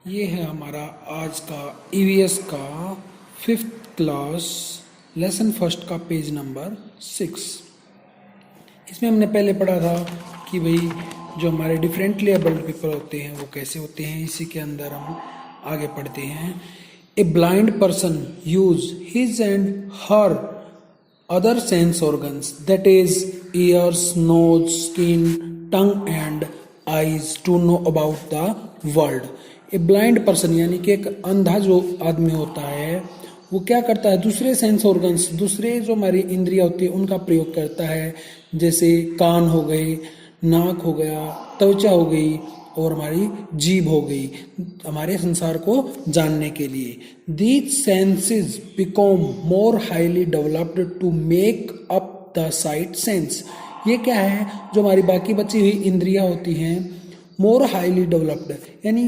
ये है हमारा आज का ईवीएस का 5th क्लास लेसन फर्स्ट का पेज नंबर 6। इसमें हमने पहले पढ़ा था कि भाई जो हमारे डिफरेंटली एबल्ड पीपल होते हैं वो कैसे होते हैं। इसी के अंदर हम आगे पढ़ते हैं। A blind person use his and her other sense organs, that is ears, nose, skin, tongue and eyes to know about the world. A blind person यानी कि एक अंधा जो आदमी होता है वो क्या करता है, दूसरे सेंस ऑर्गन्स, दूसरे जो हमारी इंद्रियां होती है उनका प्रयोग करता है। जैसे कान हो गए, नाक हो गया, त्वचा हो गई और हमारी जीभ हो गई, हमारे संसार को जानने के लिए। These senses become more highly developed to make up the sight sense. ये क्या है, जो हमारी बाकी बची हुई इंद्रियां होती हैं मोर हाईली डेवलप्ड यानी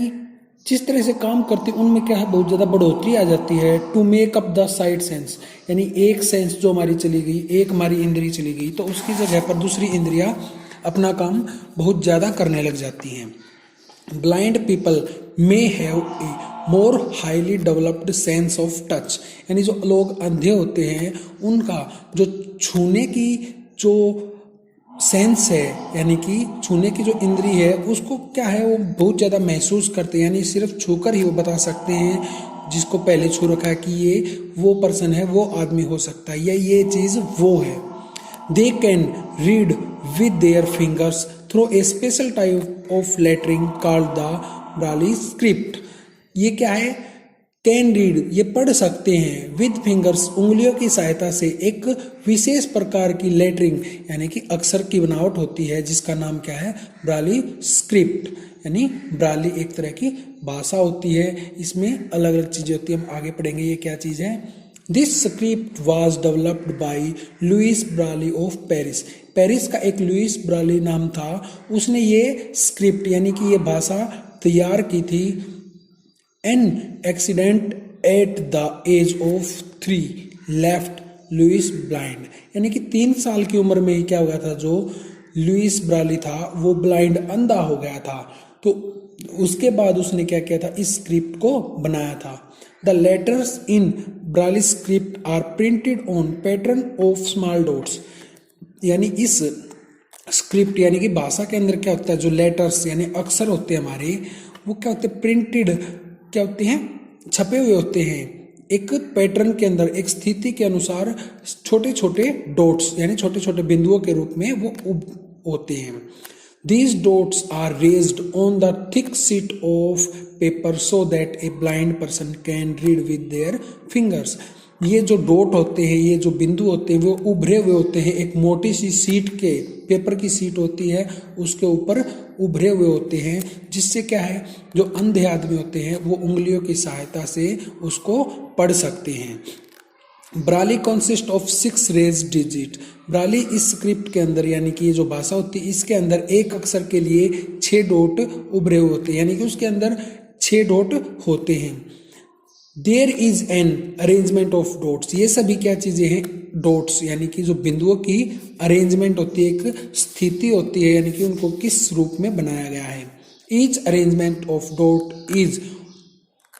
जिस तरह से काम करती है उनमें क्या है, बहुत ज़्यादा बढ़ोतरी आ जाती है। To make up the sight sense यानी एक सेंस जो हमारी चली गई, एक हमारी इंद्री चली गई तो उसकी जगह पर दूसरी इंद्रियां अपना काम बहुत ज़्यादा करने लग जाती हैं। Blind people may have a more highly developed sense of touch यानी जो लोग अंधे होते हैं उनका जो छूने की जो सेंस है यानी कि छूने की जो इंद्री है उसको क्या है वो बहुत ज़्यादा महसूस करते हैं, यानी सिर्फ छूकर ही वो बता सकते हैं जिसको पहले छू रखा है कि ये वो पर्सन है, वो आदमी हो सकता है या ये चीज़ वो है। They can read with their fingers through a special type of lettering called the ब्राली script. ये क्या है, कैन रीड ये पढ़ सकते हैं, विद फिंगर्स उंगलियों की सहायता से एक विशेष प्रकार की लेटरिंग यानी कि अक्षर की बनावट होती है जिसका नाम क्या है, ब्राली स्क्रिप्ट। यानी ब्राली एक तरह की भाषा होती है, इसमें अलग अलग चीज़ें होती है, हम आगे पढ़ेंगे ये क्या चीज़ है। This script was developed by Louis Braille of Paris. Paris का एक लुइस ब्राली नाम था, उसने ये स्क्रिप्ट यानी कि ये भाषा तैयार की थी। An accident at the age of 3 left Louis blind यानी कि 3 साल की उम्र में ही क्या हो गया था, जो लुइस ब्राली था वो ब्लाइंड अंधा हो गया था। तो उसके बाद उसने क्या किया था, इस स्क्रिप्ट को बनाया था। The letters in Braille script are printed on pattern of small dots यानी इस स्क्रिप्ट यानी कि भाषा के अंदर क्या होता है, जो लेटर्स यानी अक्षर होते हैं हमारे वो क्या होते हैं, प्रिंटेड क्या होते हैं, छपे हुए होते हैं एक पैटर्न के अंदर, एक स्थिति के अनुसार छोटे छोटे डॉट्स यानी छोटे छोटे बिंदुओं के रूप में वो होते हैं। These dots are raised on the thick sheet of paper so that a blind person can read with their fingers. ये जो डॉट होते हैं, ये जो बिंदु होते हैं वो उभरे हुए होते हैं, एक मोटी सी सीट के पेपर की सीट होती है उसके ऊपर उभरे हुए होते हैं, जिससे क्या है जो अंधे आदमी होते हैं वो उंगलियों की सहायता से उसको पढ़ सकते हैं। Braille consist of 6 raise digit. Braille इस स्क्रिप्ट के अंदर यानी कि ये जो भाषा होती है इसके अंदर एक अक्षर के लिए 6 डॉट उभरे हुए होते हैं यानी कि उसके अंदर 6 डॉट होते हैं। There is an arrangement of dots, ये सभी क्या चीजें हैं, डॉट्स यानी कि जो बिंदुओं की अरेंजमेंट होती है, एक स्थिति होती है यानी कि उनको किस रूप में बनाया गया है। Each arrangement of dot is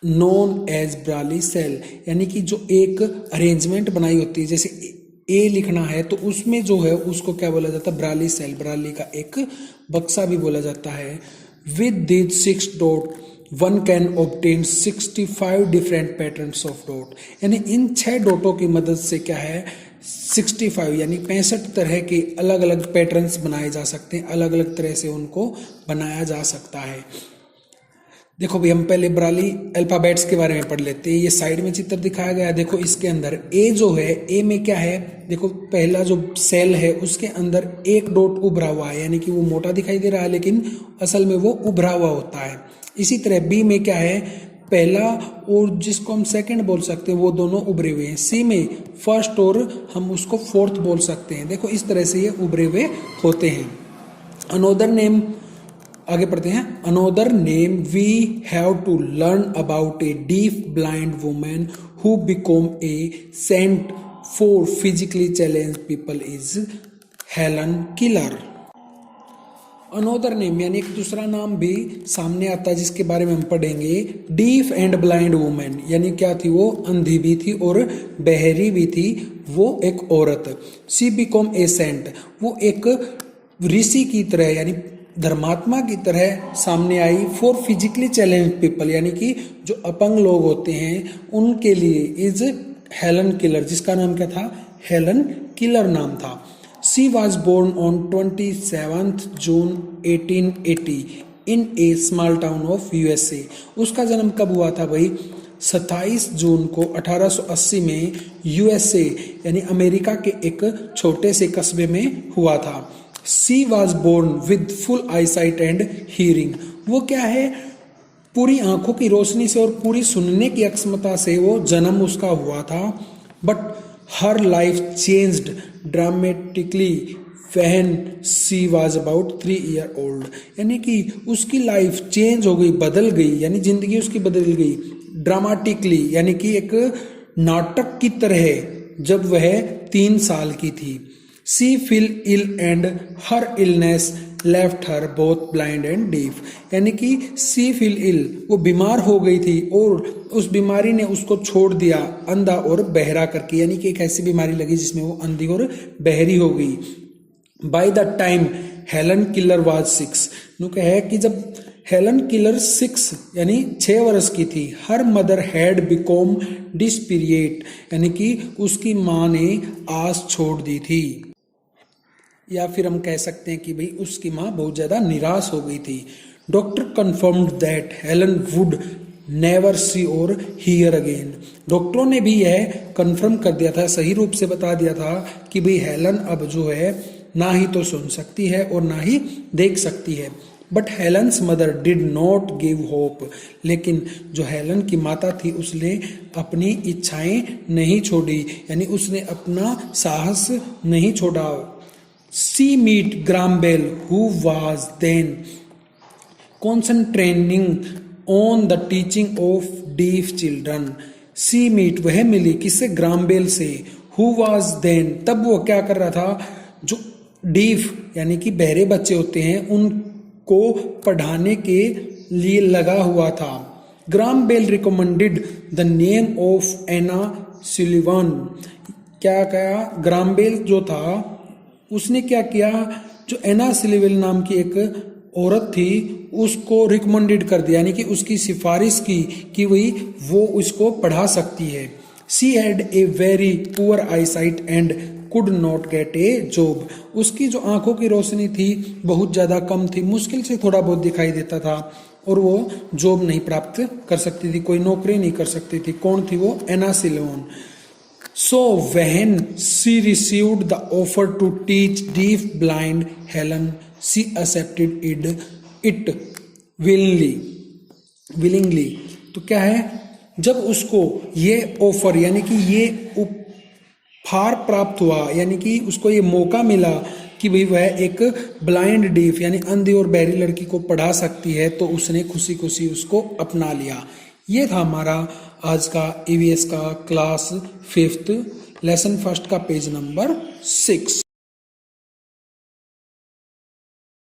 known as Braille cell यानी कि जो एक अरेंजमेंट बनाई होती है, जैसे ए लिखना है तो उसमें जो है उसको क्या बोला जाता है, ब्राली सेल, ब्राली का एक बक्सा भी बोला जाता है। With this 6 dot one can obtain 65 different patterns of dot यानी इन 6 डॉटों की मदद से क्या है 65 यानी 65 तरह के अलग अलग पैटर्न्स बनाए जा सकते हैं, अलग अलग तरह से उनको बनाया जा सकता है। देखो भाई हम पहले ब्राली अल्फाबेट्स के बारे में पढ़ लेते हैं। ये साइड में चित्र दिखाया गया है, देखो इसके अंदर ए जो है, ए में क्या है, देखो पहला जो सेल है उसके अंदर एक डॉट उभरा हुआ है यानी कि वो मोटा दिखाई दे रहा है लेकिन असल में वो उभरा हुआ होता है। इसी तरह बी में क्या है, पहला और जिसको हम सेकंड बोल सकते हैं वो दोनों उभरे हुए हैं। सी में फर्स्ट और हम उसको फोर्थ बोल सकते हैं। देखो इस तरह से ये उभरे हुए होते हैं। अनोदर नेम, आगे पढ़ते हैं। Another name we have to learn about a deaf blind women who become a saint for physically challenge people is Helen Keller. Another name यानी एक दूसरा नाम भी सामने आता है जिसके बारे में हम पढ़ेंगे, डीफ एंड ब्लाइंड वुमेन, यानी क्या थी वो, अंधी भी थी और बहरी भी थी वो एक औरत। शी बिकॉम ए सेंट, वो एक ऋषि की तरह यानी धर्मात्मा की तरह सामने आई। फॉर फिजिकली चैलेंज पीपल, यानी कि जो अपंग लोग होते हैं उनके लिए। इज हेलन किलर, जिसका नाम क्या था, हेलन किलर नाम था। She was born on 27 June 1880 in a small town of USA. उसका जन्म कब हुआ था भाई, 27 जून को 1880 में यूएसए यानी अमेरिका के एक छोटे से कस्बे में हुआ था। She was born with full eyesight and hearing, वो क्या है, पूरी आंखों की रोशनी से और पूरी सुनने की अक्षमता से वो जन्म उसका हुआ था। But her life changed dramatically when she was about 3 year old, यानी कि उसकी लाइफ चेंज हो गई, बदल गई, यानी जिंदगी उसकी बदल गई ड्रामेटिकली, यानी कि एक नाटक की तरह, जब वह 3 साल की थी। She fell ill and her illness left her both blind and deaf, यानी कि she fell ill, वो बीमार हो गई थी और उस बीमारी ने उसको छोड़ दिया अंधा और बहरा करके, यानी कि एक ऐसी बीमारी लगी जिसमें वो अंधी और बहरी हो गई। By the time Helen killer was 6, नु है कि जब हेलन किलर 6 यानी 6 वर्ष की थी, हर मदर हैड बिकॉम डिस्पीरिएट, यानी कि उसकी माँ ने आस छोड़ दी थी, या फिर हम कह सकते हैं कि भाई उसकी माँ बहुत ज़्यादा निराश हो गई थी। Doctor confirmed that Helen would never see और हियर अगेन, डॉक्टरों ने भी यह कन्फर्म कर दिया था, सही रूप से बता दिया था कि भाई हेलन अब जो है ना ही तो सुन सकती है और ना ही देख सकती है। But Helen's mother did not give hope, लेकिन जो हेलन की माता थी उसने अपनी इच्छाएं नहीं छोड़ी, यानी उसने अपना साहस नहीं छोड़ा। She met Graham Bell, who was then concentrating on the teaching of deaf children. She met, वह मिली किससे, ग्राम बेल से। Who was then, तब वो क्या कर रहा था, जो डीफ यानी कि बहरे बच्चे होते हैं उनको पढ़ाने के लिए लगा हुआ था। Graham Bell recommended the name of Anna Sullivan, क्या कहा, ग्राम बेल जो था उसने क्या किया, जो एना सिलिवेल नाम की एक औरत थी उसको रिकमेंडेड कर दिया, यानी कि उसकी सिफारिश की कि वही वो उसको पढ़ा सकती है। She had a very poor eyesight and could not gate A job, उसकी जो आंखों की रोशनी थी बहुत ज़्यादा कम थी, मुश्किल से थोड़ा बहुत दिखाई देता था और वो जॉब नहीं प्राप्त कर सकती थी, कोई नौकरी नहीं कर सकती थी। कौन थी वो, एना Ceylon. So when she received the offer to teach deaf blind Helen, she accepted it willingly. तो क्या है, जब उसको ये ऑफर यानी कि ये उपहार प्राप्त हुआ, यानी कि उसको ये मौका मिला कि भाई वह एक ब्लाइंड डीफ यानी अंधी और बहरी लड़की को पढ़ा सकती है, तो उसने खुशी खुशी उसको अपना लिया। ये था हमारा आज का ईवीएस का क्लास 5th लेसन 1 का पेज नंबर 6।